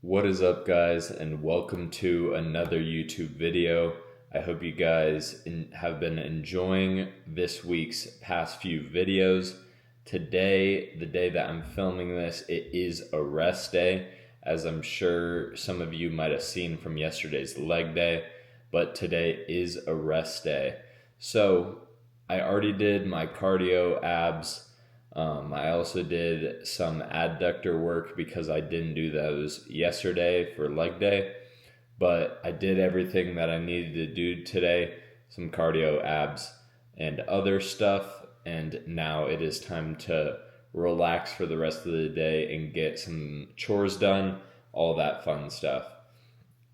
What is up, guys, and welcome to another YouTube video. I hope you guys have been enjoying this week's past few videos. Today, the day that I'm filming this, it is a rest day, as I'm sure some of you might have seen from yesterday's leg day, but today is a rest day. So I already did my cardio abs. I also did some adductor work because I didn't do those yesterday for leg day, but I did everything that I needed to do today, some cardio, abs, and other stuff, and now it is time to relax for the rest of the day and get some chores done, all that fun stuff.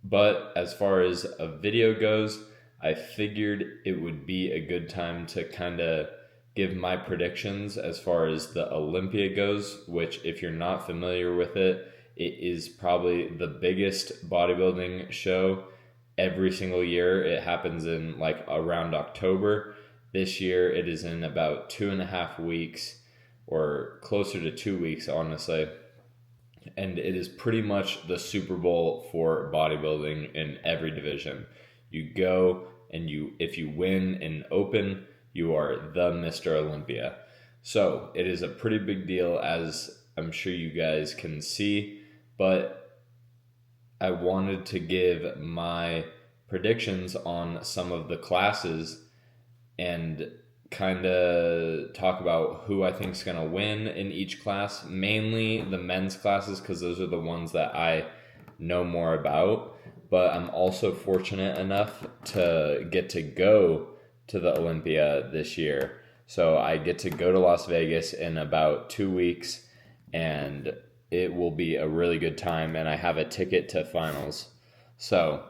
But as far as a video goes, I figured it would be a good time to kind of give my predictions as far as the Olympia goes, which, if you're not familiar with it, it is probably the biggest bodybuilding show every single year. It happens in like around October. This year it is in about 2.5 weeks, or closer to 2 weeks, honestly. And it is pretty much the Super Bowl for bodybuilding in every division. You go and if you win in open, you are the Mr. Olympia. So it is a pretty big deal, as I'm sure you guys can see, but I wanted to give my predictions on some of the classes and kind of talk about who I think is going to win in each class, mainly the men's classes, because those are the ones that I know more about. But I'm also fortunate enough to get to go to the Olympia this year. So I get to go to Las Vegas in about 2 weeks, and it will be a really good time, and I have a ticket to finals. So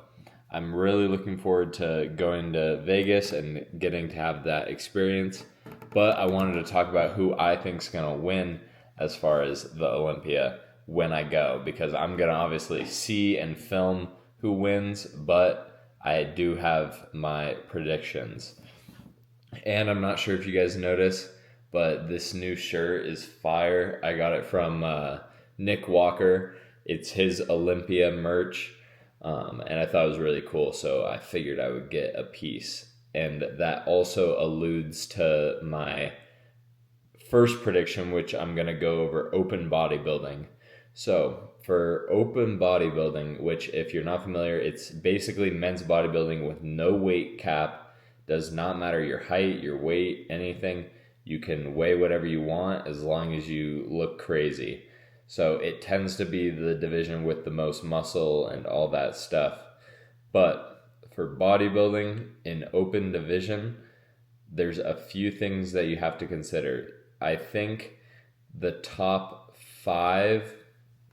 I'm really looking forward to going to Vegas and getting to have that experience. But I wanted to talk about who I think is going to win as far as the Olympia when I go, because I'm going to obviously see and film who wins, but I do have my predictions. And I'm not sure if you guys notice, but this new shirt is fire. I got it from Nick Walker. It's his Olympia merch, and I thought it was really cool, so I figured I would get a piece. And that also alludes to my first prediction, which I'm going to go over open bodybuilding. So for open bodybuilding, which, if you're not familiar, it's basically men's bodybuilding with no weight cap. Does not matter your height, your weight, anything. You can weigh whatever you want as long as you look crazy. So it tends to be the division with the most muscle and all that stuff. But for bodybuilding in open division, there's a few things that you have to consider. I think the top five,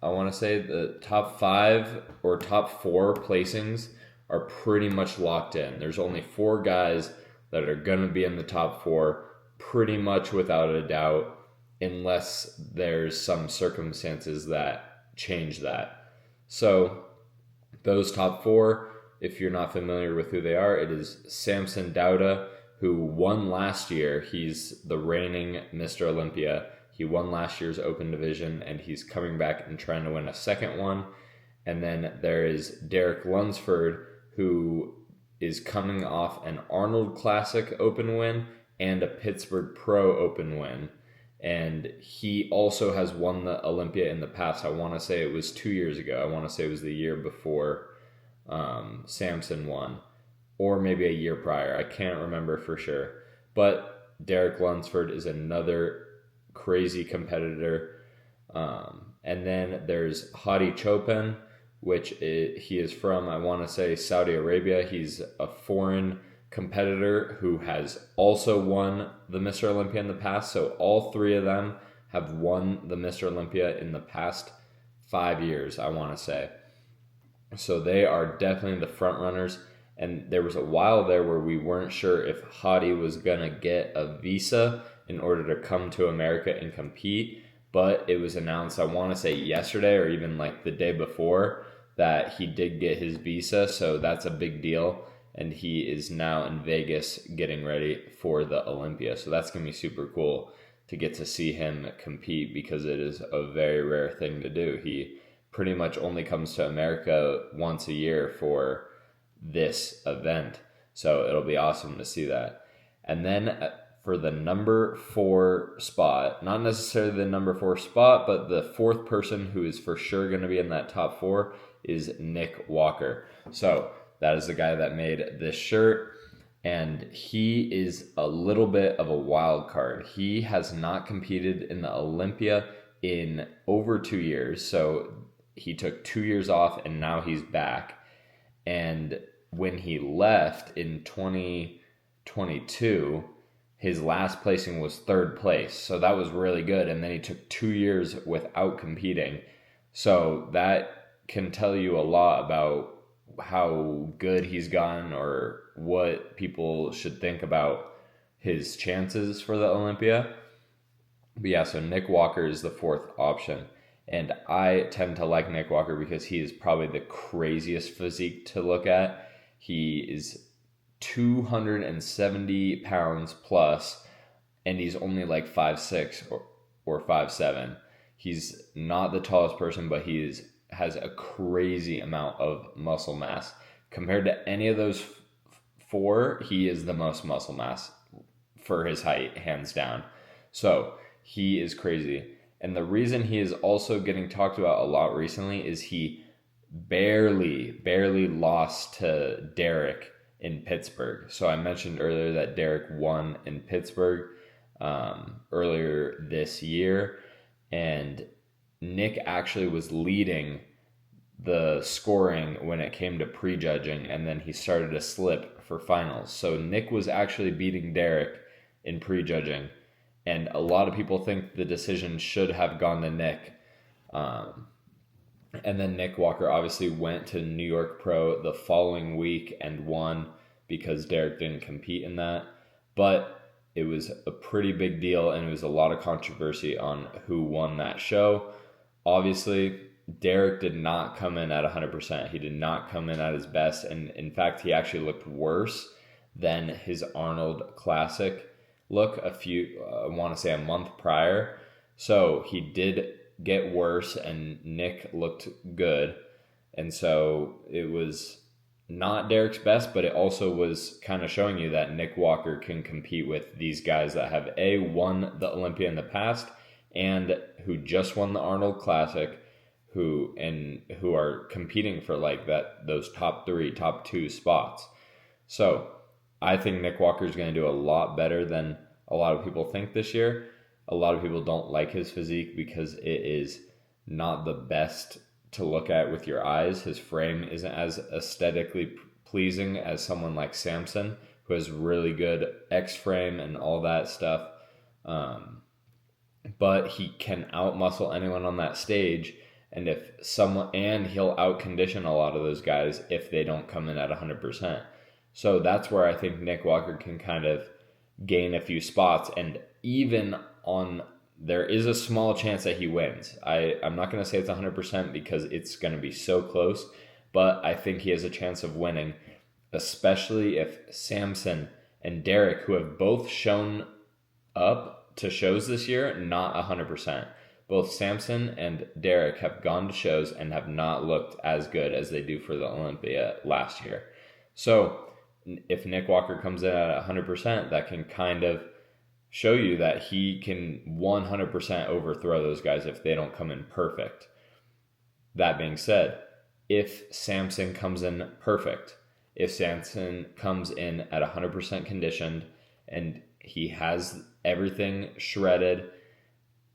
the top five or top four placings are pretty much locked in. There's only 4 guys that are going to be in the top 4, pretty much without a doubt, unless there's some circumstances that change that. So those top 4, if you're not familiar with who they are, it is Samson Dauda, who won last year. He's the reigning Mr. Olympia. He won last year's open division, and he's coming back and trying to win a second one. And then there is Derek Lunsford, who is coming off an Arnold Classic open win and a Pittsburgh Pro open win. And he also has won the Olympia in the past. I want to say it was 2 years ago. I want to say it was the year before Samson won, or maybe a year prior. I can't remember for sure. But Derek Lunsford is another crazy competitor. And then there's Hadi Chopin, which he is from, I want to say, Saudi Arabia. He's a foreign competitor who has also won the Mr. Olympia in the past. So all 3 of them have won the Mr. Olympia in the past 5 years, I want to say. So they are definitely the front runners. And there was a while there where we weren't sure if Hadi was going to get a visa in order to come to America and compete. But it was announced, I want to say yesterday or even like the day before, that he did get his visa. So that's a big deal. And he is now in Vegas getting ready for the Olympia. So that's going to be super cool to get to see him compete, because it is a very rare thing to do. He pretty much only comes to America once a year for this event. So it'll be awesome to see that. And then for the number 4 spot, not necessarily the number 4 spot, but the 4th person who is for sure going to be in that top 4 is Nick Walker. So that is the guy that made this shirt. And he is a little bit of a wild card. He has not competed in the Olympia in over 2 years. So he took 2 years off and now he's back. And when he left in 2022, his last placing was 3rd place. So that was really good. And then he took 2 years without competing. So that can tell you a lot about how good he's gotten or what people should think about his chances for the Olympia. But yeah, so Nick Walker is the 4th option. And I tend to like Nick Walker because he is probably the craziest physique to look at. He is 270 pounds plus, and he's only like 5'6" or 5'7". He's not the tallest person, but he has a crazy amount of muscle mass. Compared to any of those 4, he is the most muscle mass for his height, hands down. So he is crazy. And the reason he is also getting talked about a lot recently is he barely lost to Derek in Pittsburgh. So I mentioned earlier that Derek won in Pittsburgh earlier this year, and Nick actually was leading the scoring when it came to prejudging, and then he started to slip for finals. So Nick was actually beating Derek in prejudging, and a lot of people think the decision should have gone to Nick. And then Nick Walker obviously went to New York Pro the following week and won because Derek didn't compete in that. But it was a pretty big deal, and it was a lot of controversy on who won that show. Obviously, Derek did not come in at 100%. He did not come in at his best. And in fact, he actually looked worse than his Arnold Classic look I want to say a month prior. So he did get worse, and Nick looked good. And so it was not Derek's best, but it also was kind of showing you that Nick Walker can compete with these guys that have won the Olympia in the past and who just won the Arnold Classic, who are competing for like those top 3, top 2 spots. So I think Nick Walker is going to do a lot better than a lot of people think this year. A lot of people don't like his physique because it is not the best to look at with your eyes. His frame isn't as aesthetically pleasing as someone like Samson, who has really good X-frame and all that stuff. But he can out-muscle anyone on that stage, and he'll out-condition a lot of those guys if they don't come in at 100%. So that's where I think Nick Walker can kind of gain a few spots, and even there is a small chance that he wins. I'm not going to say it's 100% because it's going to be so close, but I think he has a chance of winning, especially if Samson and Derek, who have both shown up to shows this year, not 100%. Both Samson and Derek have gone to shows and have not looked as good as they do for the Olympia last year. So if Nick Walker comes in at 100%, that can kind of show you that he can 100% overthrow those guys if they don't come in perfect. That being said, if Samson comes in perfect, if Samson comes in at 100% conditioned and he has everything shredded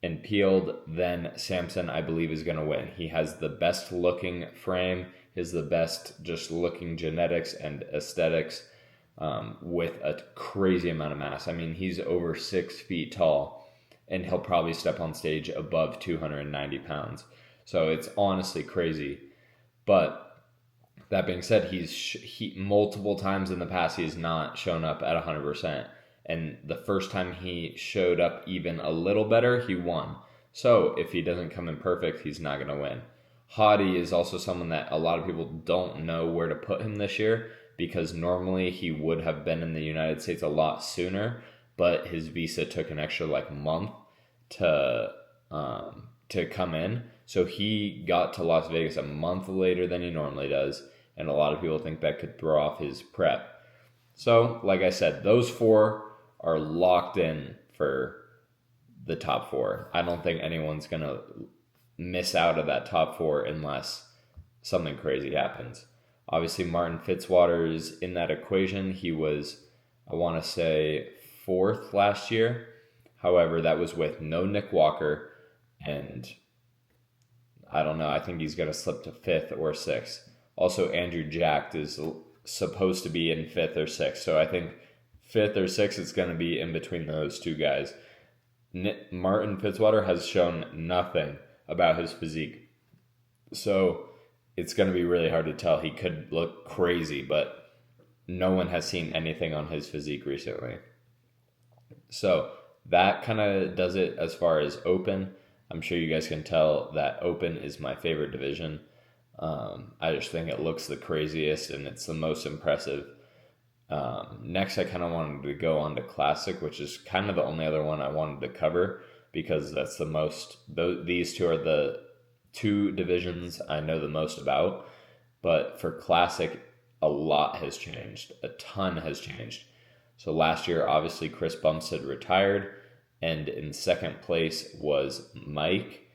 and peeled, then Samson, I believe, is going to win. He has the best looking frame, is the best just looking genetics and aesthetics, with a crazy amount of mass. I mean, he's over 6 feet tall, and he'll probably step on stage above 290 pounds. So it's honestly crazy. But that being said, he multiple times in the past, he has not shown up at 100%. And the first time he showed up even a little better, he won. So if he doesn't come in perfect, he's not going to win. Hadi is also someone that a lot of people don't know where to put him this year, because normally he would have been in the United States a lot sooner, but his visa took an extra month to come in. So he got to Las Vegas a month later than he normally does, and a lot of people think that could throw off his prep. So, like I said, those 4 are locked in for the top 4. I don't think anyone's going to miss out of that top 4 unless something crazy happens. Obviously, Martin Fitzwater is in that equation. He was, I want to say, 4th last year. However, that was with no Nick Walker, and I don't know. I think he's going to slip to 5th or 6th. Also, Andrew Jack is supposed to be in 5th or 6th. So I think 5th or 6th is going to be in between those 2 guys. Martin Fitzwater has shown nothing about his physique. So it's going to be really hard to tell. He could look crazy, but no one has seen anything on his physique recently. So that kind of does it as far as open. I'm sure you guys can tell that open is my favorite division. I just think it looks the craziest and it's the most impressive. Next, I kind of wanted to go on to Classic, which is kind of the only other one I wanted to cover because that's the most, these 2 are the 2 divisions I know the most about. But for Classic, a lot has changed. A ton has changed. So last year, obviously, Chris Bumstead retired, and in 2nd place was Mike.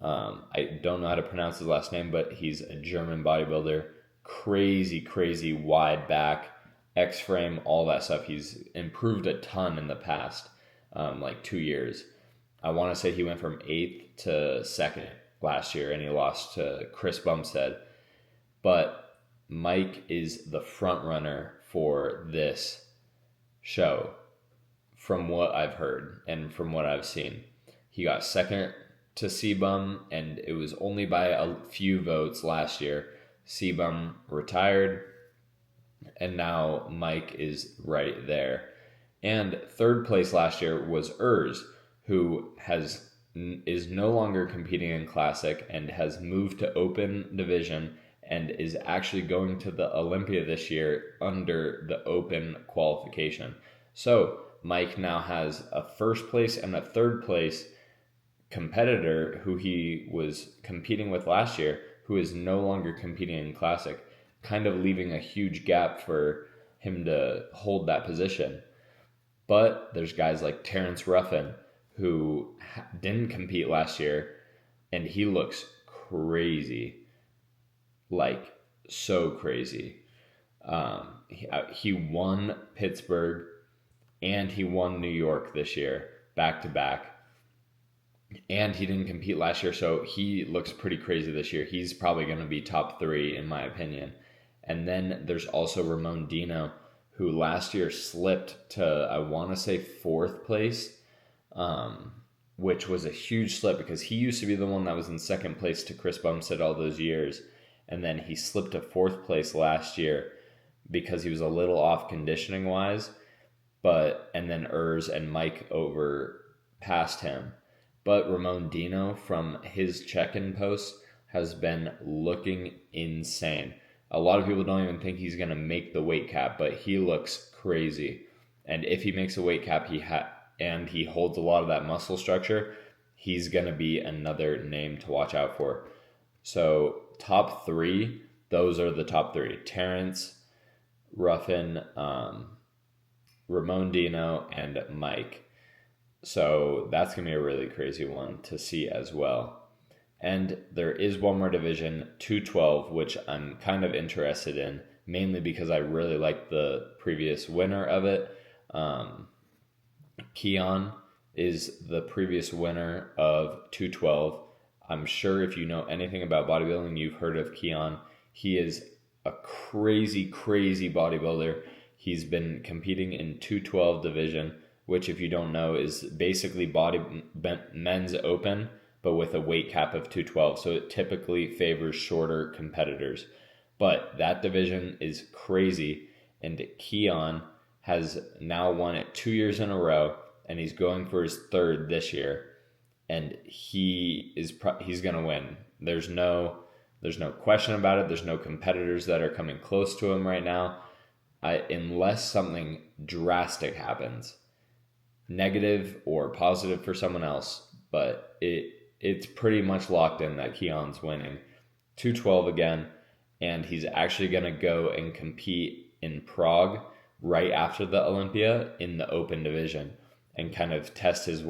I don't know how to pronounce his last name, but he's a German bodybuilder. Crazy wide back, X-frame, all that stuff. He's improved a ton in the past, 2 years. I want to say he went from 8th to 2nd last year, and he lost to Chris Bumstead. But Mike is the front runner for this show, from what I've heard and from what I've seen. He got 2nd to C-Bum, and it was only by a few votes last year. C-Bum retired, and now Mike is right there. And 3rd place last year was who is no longer competing in Classic and has moved to Open Division and is actually going to the Olympia this year under the Open qualification. So Mike now has a 1st place and a 3rd place competitor who he was competing with last year, who is no longer competing in Classic, kind of leaving a huge gap for him to hold that position. But there's guys like Terrence Ruffin, who didn't compete last year, and he looks crazy. Like, so crazy. He won Pittsburgh, and he won New York this year, back-to-back. And he didn't compete last year, so he looks pretty crazy this year. He's probably going to be top 3, in my opinion. And then there's also Ramon Dino, who last year slipped to, I want to say, 4th place, which was a huge slip because he used to be the one that was in 2nd place to Chris Bumstead all those years. And then he slipped to 4th place last year because he was a little off conditioning-wise. And then and Mike passed him. But Ramon Dino, from his check-in post, has been looking insane. A lot of people don't even think he's going to make the weight cap, but he looks crazy. And if he makes a weight cap, and he holds a lot of that muscle structure, he's going to be another name to watch out for. So top 3, those are the top 3. Terrence, Ruffin, Ramon Dino, and Mike. So that's going to be a really crazy one to see as well. And there is one more division, 212, which I'm kind of interested in, mainly because I really like the previous winner of it. Keon is the previous winner of 212. I'm sure if you know anything about bodybuilding, you've heard of Keon. He is a crazy bodybuilder. He's been competing in 212 division, which, if you don't know, is basically men's open, but with a weight cap of 212. So it typically favors shorter competitors. But that division is crazy, and Keon has now won it 2 years in a row, and he's going for his 3rd this year, and he's going to win. There's no question about it. There's no competitors that are coming close to him right now, unless something drastic happens. Negative or positive for someone else, but it's pretty much locked in that Keon's winning 212 again, and he's actually going to go and compete in Prague right after the Olympia in the open division and kind of test his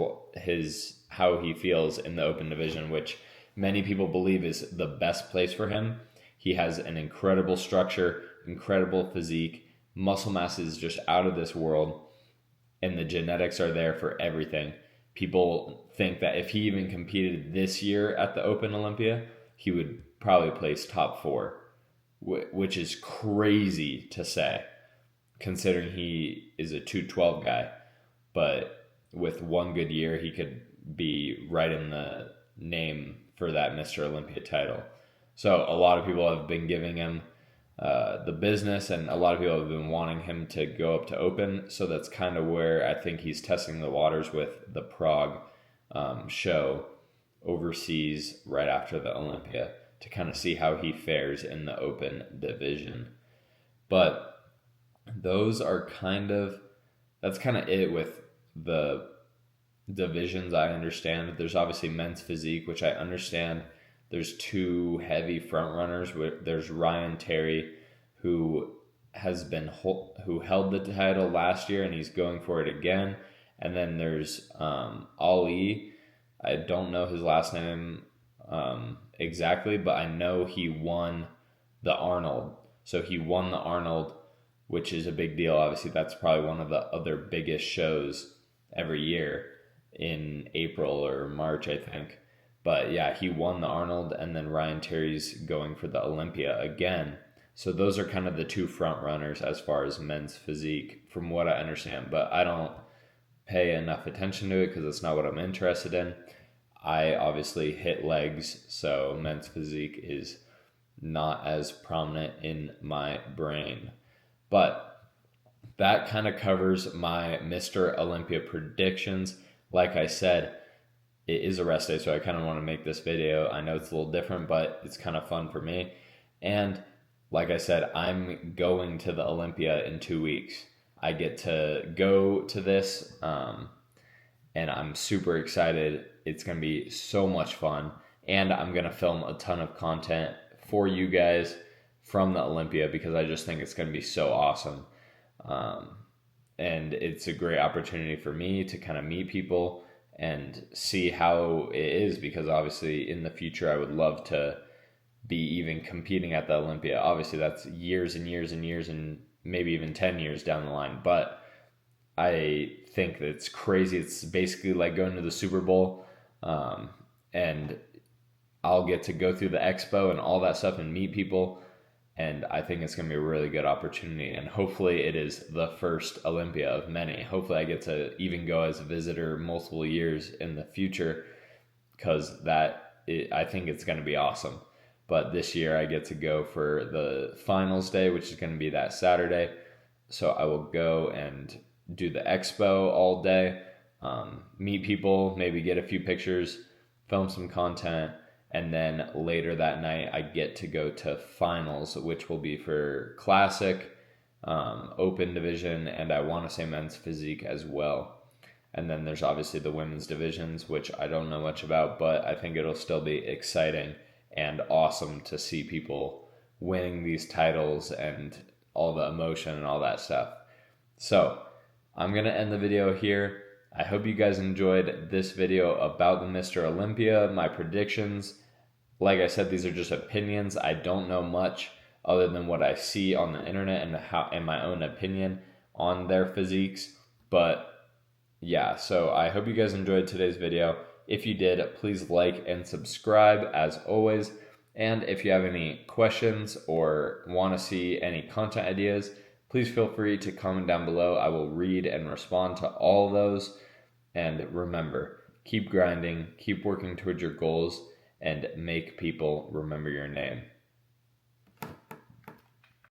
how he feels in the open division, which many people believe is the best place for him. He has an incredible structure, incredible physique, muscle mass is just out of this world, and the genetics are there for everything. People think that if he even competed this year at the Open Olympia, he would probably place top 4, which is crazy to say, considering he is a 212 guy. But with one good year, he could be right in the name for that Mr. Olympia title. So a lot of people have been giving him the business, and a lot of people have been wanting him to go up to Open. So that's kind of where I think he's testing the waters with the Prague show overseas right after the Olympia to kind of see how he fares in the Open division. But that's kind of it with the divisions. I understand there's obviously men's physique, which I understand. There's 2 heavy front runners. There's Ryan Terry, who held the title last year, and he's going for it again. And then there's Ali. I don't know his last name exactly, but I know he won the Arnold. So he won the Arnold, which is a big deal. Obviously, that's probably one of the other biggest shows every year in April or March, I think. But yeah, he won the Arnold, and then Ryan Terry's going for the Olympia again. So those are kind of the 2 front runners as far as men's physique, from what I understand. But I don't pay enough attention to it because it's not what I'm interested in. I obviously hit legs, so men's physique is not as prominent in my brain. But that kind of covers my Mr. Olympia predictions. Like I said, it is a rest day, so I kind of want to make this video. I know it's a little different, but it's kind of fun for me. And like I said, I'm going to the Olympia in 2 weeks. I get to go to this, and I'm super excited. It's going to be so much fun. And I'm going to film a ton of content for you guys from the Olympia because I just think it's going to be so awesome. And it's a great opportunity for me to kind of meet people and see how it is, because obviously in the future I would love to be even competing at the Olympia. Obviously that's years and years and years and maybe even 10 years down the line, but I think it's crazy. It's basically like going to the Super Bowl, and I'll get to go through the expo and all that stuff and meet people. And I think it's going to be a really good opportunity. And hopefully it is the first Olympia of many. Hopefully I get to even go as a visitor multiple years in the future, because I think it's going to be awesome. But this year I get to go for the finals day, which is going to be that Saturday. So I will go and do the expo all day, meet people, maybe get a few pictures, film some content. And then later that night, I get to go to finals, which will be for classic, open division, and I want to say men's physique as well. And then there's obviously the women's divisions, which I don't know much about, but I think it'll still be exciting and awesome to see people winning these titles and all the emotion and all that stuff. So I'm going to end the video here. I hope you guys enjoyed this video about the Mr. Olympia, my predictions. Like I said, these are just opinions. I don't know much other than what I see on the internet and my own opinion on their physiques. But yeah, so I hope you guys enjoyed today's video. If you did, please like and subscribe as always. And if you have any questions or want to see any content ideas, please feel free to comment down below. I will read and respond to all those. And remember, keep grinding, keep working towards your goals, and make people remember your name.